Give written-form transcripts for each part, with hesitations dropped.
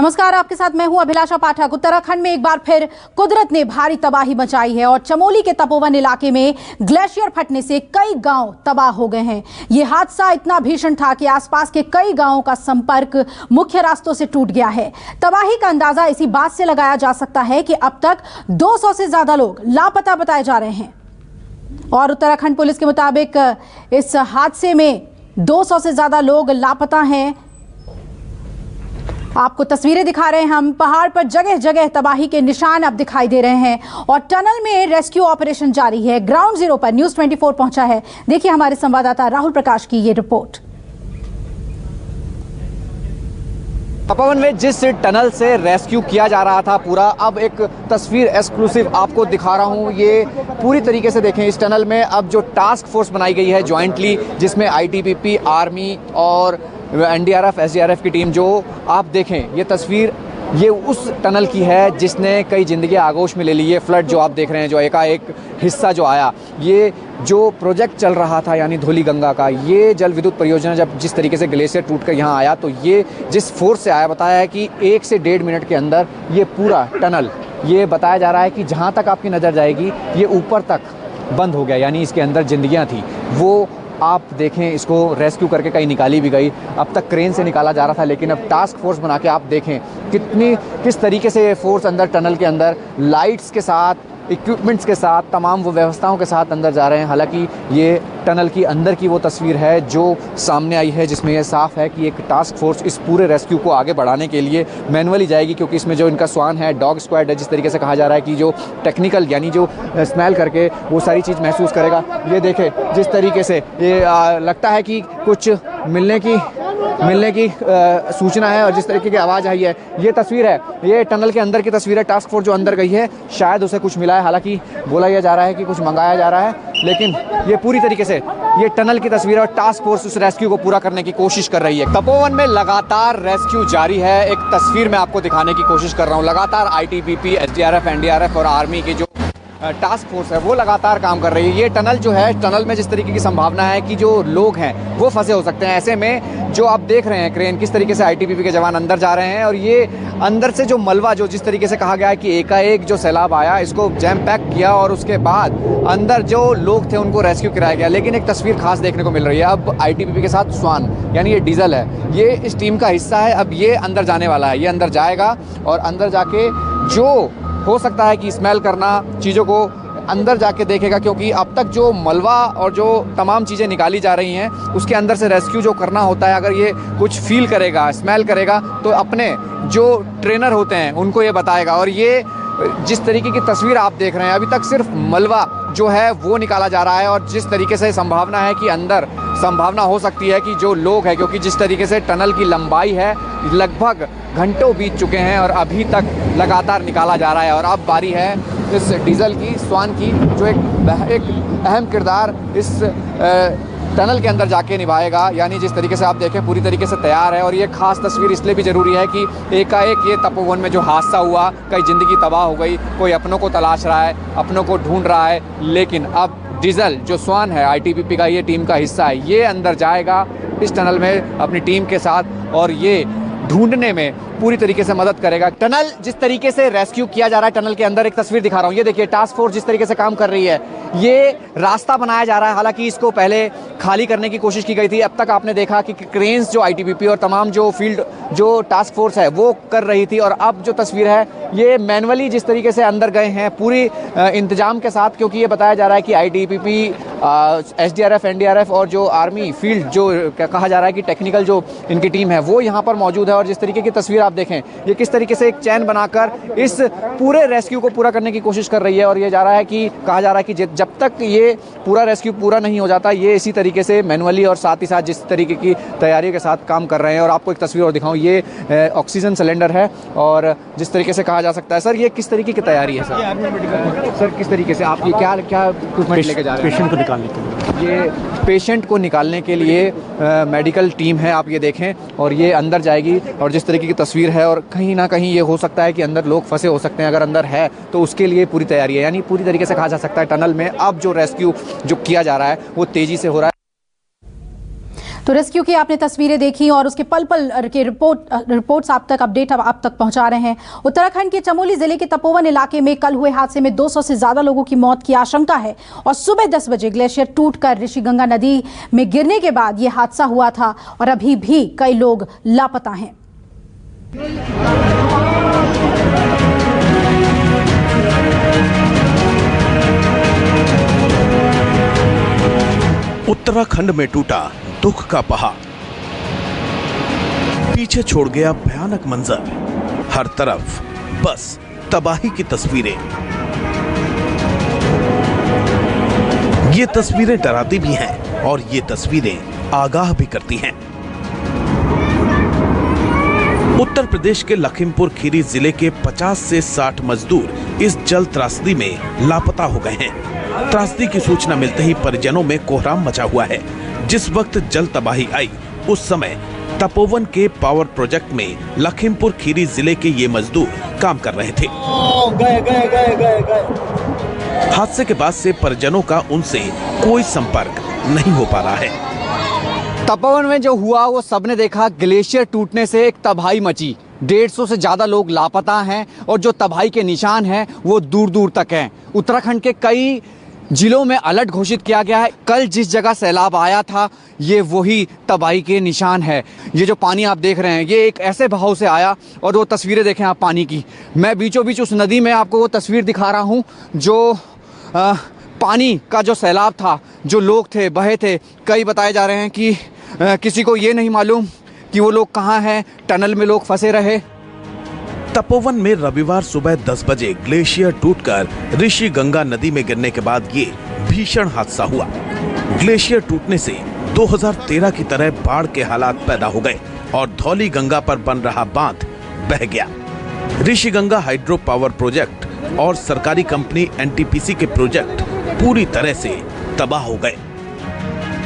नमस्कार, आपके साथ मैं हूं अभिलाषा पाठक। उत्तराखंड में एक बार फिर कुदरत ने भारी तबाही मचाई है और चमोली के तपोवन इलाके में ग्लेशियर फटने से कई गांव तबाह हो गए हैं। यह हादसा इतना भीषण था कि आसपास के कई गांवों का संपर्क मुख्य रास्तों से टूट गया है। तबाही का अंदाजा इसी बात से लगाया जा सकता है कि अब तक 200 से ज्यादा लोग लापता बताए जा रहे हैं और उत्तराखंड पुलिस के मुताबिक इस हादसे में 200 से ज्यादा लोग लापता हैं। आपको तस्वीरें दिखा रहे हैं हम। पहाड़ पर जगह जगह तबाही के निशान अब दिखाई दे रहे हैं और टनल में रेस्क्यू ऑपरेशन जारी है। ग्राउंड जीरो पर न्यूज़ 24 पहुंचा है। देखिए हमारे संवाददाता राहुल प्रकाश की ये रिपोर्ट। तपोवन में जिस टनल से रेस्क्यू किया जा रहा था पूरा, अब एक तस्वीर एक्सक्लूसिव आपको दिखा रहा हूं। ये पूरी तरीके से देखें, इस टनल में अब जो टास्क फोर्स बनाई गई है जॉइंटली, जिसमें आईटीबीपी, आर्मी और एनडीआरएफ, एसडीआरएफ की टीम, जो आप देखें ये तस्वीर, ये उस टनल की है जिसने कई जिंदगी आगोश में ले ली। ये फ्लड जो आप देख रहे हैं, जो एकाएक हिस्सा जो आया, ये जो प्रोजेक्ट चल रहा था यानी धौली गंगा का, ये जल विद्युत परियोजना जब जिस तरीके से ग्लेशियर टूट कर यहाँ आया, तो ये जिस फोर्स से आया, बताया है कि 1 से 1.5 मिनट के अंदर ये पूरा टनल, ये बताया जा रहा है कि जहाँ तक आपकी नज़र जाएगी ये ऊपर तक बंद हो गया, यानी इसके अंदर जिंदगियाँ थी। वो आप देखें, इसको रेस्क्यू करके कहीं निकाली भी गई। अब तक क्रेन से निकाला जा रहा था, लेकिन अब टास्क फोर्स बना के आप देखें किस तरीके से ये फोर्स अंदर टनल के अंदर लाइट्स के साथ, इक्विपमेंट्स के साथ, तमाम वो व्यवस्थाओं के साथ अंदर जा रहे हैं। हालांकि ये टनल की अंदर की वो तस्वीर है जो सामने आई है, जिसमें यह साफ है कि एक टास्क फोर्स इस पूरे रेस्क्यू को आगे बढ़ाने के लिए मैनुअली जाएगी, क्योंकि इसमें जो इनका स्वान है, डॉग स्क्वाड है, जिस तरीके से कहा जा रहा है कि जो टेक्निकल यानी जो स्मेल करके वो सारी चीज़ महसूस करेगा। ये देखें जिस तरीके से ये लगता है कि कुछ मिलने की सूचना है और जिस तरीके की आवाज़ आई है। ये तस्वीर है, ये टनल के अंदर की तस्वीर है। टास्क फोर्स जो अंदर गई है, शायद उसे कुछ मिला है। हालांकि बोला यह जा रहा है कि कुछ मंगाया जा रहा है, लेकिन ये पूरी तरीके से ये टनल की तस्वीर है और टास्क फोर्स उस रेस्क्यू को पूरा करने की कोशिश कर रही है। तपोवन में लगातार रेस्क्यू जारी है। एक तस्वीर मैं आपको दिखाने की कोशिश कर रहा हूँ। लगातार आईटीबीपी, एसडीआरएफ, एनडीआरएफ और आर्मी की जो टास्क फोर्स है वो लगातार काम कर रही है। ये टनल जो है, टनल में जिस तरीके की संभावना है कि जो लोग हैं वो फंसे हो सकते हैं। ऐसे में जो आप देख रहे हैं क्रेन, किस तरीके से आईटीबीपी के जवान अंदर जा रहे हैं और ये अंदर से जो मलबा, जो जिस तरीके से कहा गया है कि एकाएक जो सैलाब आया, इसको जैम पैक किया और उसके बाद अंदर जो लोग थे उनको रेस्क्यू कराया गया। लेकिन एक तस्वीर खास देखने को मिल रही है। अब आईटीबीपी के साथ स्वान यानी ये डीजल है, ये इस टीम का हिस्सा है। अब ये अंदर जाने वाला है, ये अंदर जाएगा और अंदर जाके जो हो सकता है कि स्मेल करना, चीज़ों को अंदर जाके देखेगा, क्योंकि अब तक जो मलबा और जो तमाम चीज़ें निकाली जा रही हैं उसके अंदर से रेस्क्यू जो करना होता है, अगर ये कुछ फील करेगा, स्मेल करेगा, तो अपने जो ट्रेनर होते हैं उनको ये बताएगा। और ये जिस तरीके की तस्वीर आप देख रहे हैं, अभी तक सिर्फ मलबा जो है वो निकाला जा रहा है और जिस तरीके से संभावना है कि अंदर संभावना हो सकती है कि जो लोग हैं, क्योंकि जिस तरीके से टनल की लंबाई है, लगभग घंटों बीत चुके हैं और अभी तक लगातार निकाला जा रहा है। और अब बारी है इस डीजल की, स्वान की, जो एक अहम किरदार इस टनल के अंदर जाके निभाएगा। यानी जिस तरीके से आप देखें पूरी तरीके से तैयार है। और ये खास तस्वीर इसलिए भी ज़रूरी है कि एकाएक ये तपोवन में जो हादसा हुआ, कई ज़िंदगी तबाह हो गई, कोई अपनों को तलाश रहा है, अपनों को ढूंढ रहा है, लेकिन अब डीजल जो स्वान है, आईटीबीपी का ये टीम का हिस्सा है, ये अंदर जाएगा इस टनल में अपनी टीम के साथ और ये ढूंढने में पूरी तरीके से मदद करेगा। टनल जिस तरीके से रेस्क्यू किया जा रहा है, टनल के अंदर एक तस्वीर दिखा रहा हूँ। ये देखिए टास्क फोर्स जिस तरीके से काम कर रही है, ये रास्ता बनाया जा रहा है। हालांकि इसको पहले खाली करने की कोशिश की गई थी। अब तक आपने देखा कि क्रेन्स जो आईटीबीपी और तमाम जो फील्ड जो टास्क फोर्स है वो कर रही थी। और अब जो तस्वीर है ये मैनुअली जिस तरीके से अंदर गए हैं पूरी इंतजाम के साथ, क्योंकि ये बताया जा रहा है कि आईटीबीपी, एसडीआरएफ, एनडीआरएफ और जो आर्मी फील्ड जो कहा जा रहा है कि टेक्निकल जो इनकी टीम है वो यहाँ पर मौजूद है। और जिस तरीके की तस्वीर आप देखें, ये किस तरीके से एक चैन बनाकर इस पूरे रेस्क्यू को पूरा करने की कोशिश कर रही है। और ये जा रहा है कि कहा जा रहा है कि जब तक ये पूरा रेस्क्यू पूरा नहीं हो जाता, ये इसी तरीके से मैनुअली और साथ ही साथ जिस तरीके की तैयारी के साथ काम कर रहे हैं। और आपको एक तस्वीर और दिखाऊं, ये ऑक्सीजन सिलेंडर है और जिस तरीके से कहा जा सकता है, सर ये किस तरीके की तैयारी है सर किस तरीके से आप ये क्या इक्विपमेंट लेके जा रहे हैं पेशेंट को निकालने के लिए? ये पेशेंट को निकालने के लिए मेडिकल टीम है, आप ये देखें, और ये अंदर जाएगी और जिस तरीके की तस्वीर है, और कहीं ना कहीं ये हो सकता है कि अंदर लोग फंसे हो सकते हैं। अगर अंदर है तो उसके लिए पूरी तैयारी है। यानी पूरी तरीके से कहा जा सकता है टनल में अब जो रेस्क्यू जो किया जा रहा है वो तेज़ी से हो रहा है। तो रेस्क्यू की आपने तस्वीरें देखी और उसके पल पल के रिपोर्ट्स आप तक अपडेट आप तक पहुंचा रहे हैं। उत्तराखंड के चमोली जिले के तपोवन इलाके में कल हुए हादसे में 200 से ज्यादा लोगों की मौत की आशंका है और सुबह 10 बजे ग्लेशियर टूटकर ऋषिगंगा नदी में गिरने के बाद यह हादसा हुआ था और अभी भी कई लोग लापता हैं। उत्तराखंड में टूटा दुख का पहाड़, पीछे छोड़ गया भयानक मंजर, हर तरफ बस तबाही की तस्वीरें। ये तस्वीरें डराती भी हैं और ये तस्वीरें आगाह भी करती हैं। उत्तर प्रदेश के लखीमपुर खीरी जिले के 50 से 60 मजदूर इस जल त्रासदी में लापता हो गए हैं। त्रासदी की सूचना मिलते ही परिजनों में कोहराम मचा हुआ है। जिस वक्त जल तबाही आई उस समय तपोवन के पावर प्रोजेक्ट में लखीमपुर खीरी जिले के ये मजदूर काम कर रहे थे। हादसे के बाद से परिजनों का उनसे कोई संपर्क नहीं हो पा रहा है। तपोवन में जो हुआ वो सबने देखा। ग्लेशियर टूटने से एक तबाही मची, 150 से ज्यादा लोग लापता हैं और जो तबाही के निशान हैं वो दूर दूर तक हैं। उत्तराखंड के कई जिलों में अलर्ट घोषित किया गया है। कल जिस जगह सैलाब आया था ये वही तबाही के निशान है। ये जो पानी आप देख रहे हैं ये एक ऐसे बहाव से आया और वो तस्वीरें देखें आप पानी की। मैं बीचों बीच उस नदी में आपको वो तस्वीर दिखा रहा हूँ जो पानी का जो सैलाब था, जो लोग थे बहे थे। कई बताए जा रहे हैं कि किसी को ये नहीं मालूम कि वो लोग कहाँ हैं, टनल में लोग फंसे रहे। तपोवन में रविवार सुबह 10 बजे ग्लेशियर टूटकर ऋषिगंगा नदी में गिरने के बाद ये भीषण हादसा हुआ। ग्लेशियर टूटने से 2013 की तरह बाढ़ के हालात पैदा हो गए और धौली गंगा पर बन रहा बांध बह गया। ऋषिगंगा हाइड्रो पावर प्रोजेक्ट और सरकारी कंपनी एनटीपीसी के प्रोजेक्ट पूरी तरह से तबाह हो गए।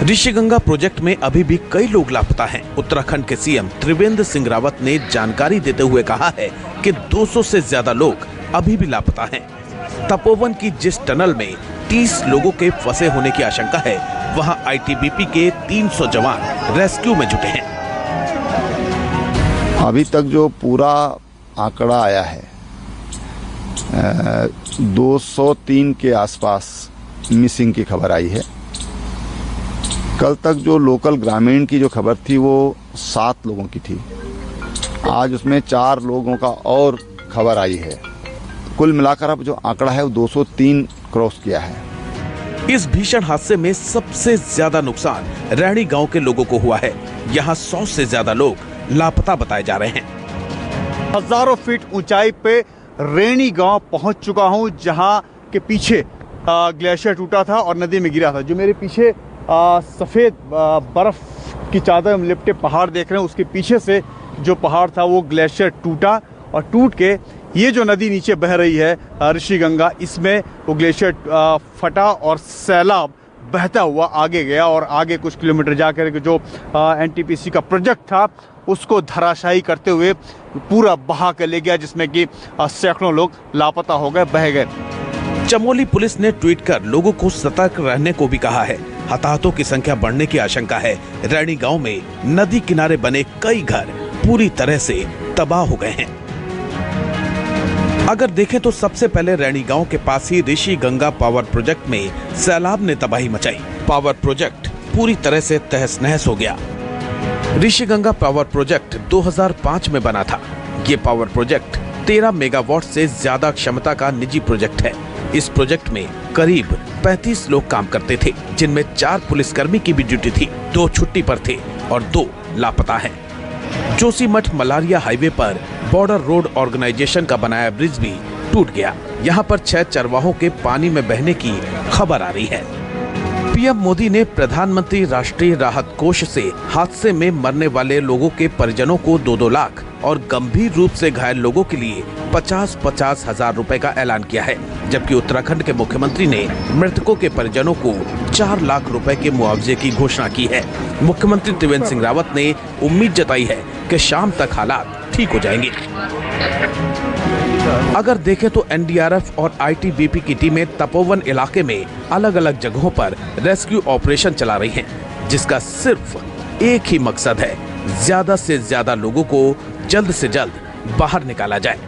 ऋषिगंगा प्रोजेक्ट में अभी भी कई लोग लापता हैं। उत्तराखंड के सीएम त्रिवेंद्र सिंह रावत ने जानकारी देते हुए कहा है कि 200 से ज्यादा लोग अभी भी लापता हैं। तपोवन की जिस टनल में 30 लोगों के फंसे होने की आशंका है वहां आईटीबीपी के 300 जवान रेस्क्यू में जुटे हैं। अभी तक जो पूरा आंकड़ा आया है 203 के आसपास मिसिंग की खबर आई है। कल तक जो लोकल ग्रामीण की जो खबर थी वो 7 लोगों की थी। आज उसमें 4 लोगों का और खबर आई है। कुल मिलाकर अब जो आंकड़ा है वो 203 क्रॉस किया है। इस भीषण हादसे में सबसे ज्यादा नुकसान रैणी गांव के लोगों को हुआ है। यहाँ 100 से ज्यादा लोग लापता बताए जा रहे हैं। हजारों फीट ऊंचाई पे रैणी गांव पहुंच चुका हूं, जहां के पीछे ग्लेशियर टूटा था और नदी में गिरा था। जो मेरे पीछे सफ़ेद बर्फ़ की चादर में लिपटे पहाड़ देख रहे हैं, उसके पीछे से जो पहाड़ था वो ग्लेशियर टूटा और टूट के ये जो नदी नीचे बह रही है ऋषिगंगा, इसमें वो ग्लेशियर फटा और सैलाब बहता हुआ आगे गया और आगे कुछ किलोमीटर जाकर जो एनटीपीसी का प्रोजेक्ट था उसको धराशायी करते हुए पूरा बहा कर ले गया, जिसमें कि सैकड़ों लोग लापता हो गए, बह गए। चमोली पुलिस ने ट्वीट कर लोगों को सतर्क रहने को भी कहा है। हताहतों की संख्या बढ़ने की आशंका है। रैणी गांव में नदी किनारे बने कई घर पूरी तरह से तबाह हो गए हैं। अगर देखें तो सबसे पहले रैणी गांव के पास ही ऋषिगंगा पावर प्रोजेक्ट में सैलाब ने तबाही मचाई। पावर प्रोजेक्ट पूरी तरह से तहस नहस हो गया। ऋषिगंगा पावर प्रोजेक्ट 2005 में बना था। ये पावर प्रोजेक्ट 13 मेगावाट से ज्यादा क्षमता का निजी प्रोजेक्ट है। इस प्रोजेक्ट में करीब 35 लोग काम करते थे, जिनमें 4 पुलिसकर्मी की भी ड्यूटी थी, 2 छुट्टी पर थे और 2 लापता हैं। जोशीमठ मलारिया हाईवे पर बॉर्डर रोड ऑर्गेनाइजेशन का बनाया ब्रिज भी टूट गया। यहाँ पर 6 चरवाहों के पानी में बहने की खबर आ रही है। पीएम मोदी ने प्रधानमंत्री राष्ट्रीय राहत कोष से हादसे में मरने वाले लोगों के परिजनों को 2-2 लाख और गंभीर रूप से घायल लोगों के लिए 50-50 हजार रुपए का ऐलान किया है, जबकि उत्तराखंड के मुख्यमंत्री ने मृतकों के परिजनों को 4 लाख रुपए के मुआवजे की घोषणा की है। मुख्यमंत्री त्रिवेंद्र सिंह रावत ने उम्मीद जताई है कि शाम तक हालात ठीक हो जाएंगे। अगर देखें तो एनडीआरएफ और आईटीबीपी की टीमें तपोवन इलाके में अलग अलग जगहों पर रेस्क्यू ऑपरेशन चला रही हैं, जिसका सिर्फ एक ही मकसद है, ज्यादा से ज्यादा लोगों को जल्द से जल्द बाहर निकाला जाए।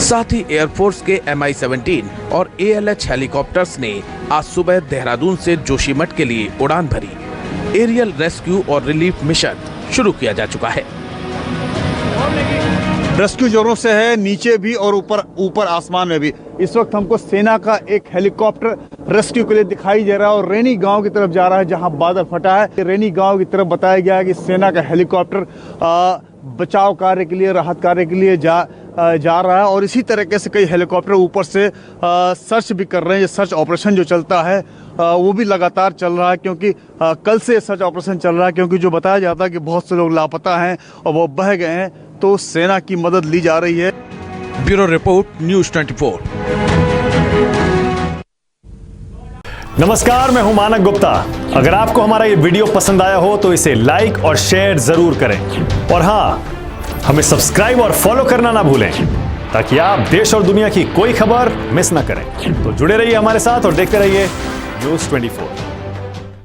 साथ ही एयरफोर्स के MI-17 और ALH हेलीकॉप्टर्स ने आज सुबह देहरादून से जोशीमठ के लिए उड़ान भरी। एरियल रेस्क्यू और रिलीफ मिशन शुरू किया जा चुका है। रेस्क्यू जोरों से है, नीचे भी और ऊपर आसमान में भी। इस वक्त हमको सेना का एक हेलीकॉप्टर रेस्क्यू के लिए दिखाई दे रहा है और रैनी गांव की तरफ जा रहा है जहां बादल फटा है। रैनी गांव की तरफ बताया गया है कि सेना का हेलीकॉप्टर बचाव कार्य के लिए, राहत कार्य के लिए जा रहा है और इसी तरीके से कई हेलीकॉप्टर ऊपर से सर्च भी कर रहे हैं। ये सर्च ऑपरेशन जो चलता है वो भी लगातार चल रहा है, क्योंकि कल से सर्च ऑपरेशन चल रहा है, क्योंकि जो बताया जाता है कि बहुत से लोग लापता हैं और वो बह गए हैं, तो सेना की मदद ली जा रही है। Bureau report, news 24। नमस्कार, मैं हूं मानक गुप्ता। अगर आपको हमारा ये वीडियो पसंद आया हो तो इसे लाइक और शेयर जरूर करें और हाँ, हमें सब्सक्राइब और फॉलो करना ना भूलें ताकि आप देश और दुनिया की कोई खबर मिस ना करें। तो जुड़े रहिए हमारे साथ और देखते रहिए न्यूज़ 24।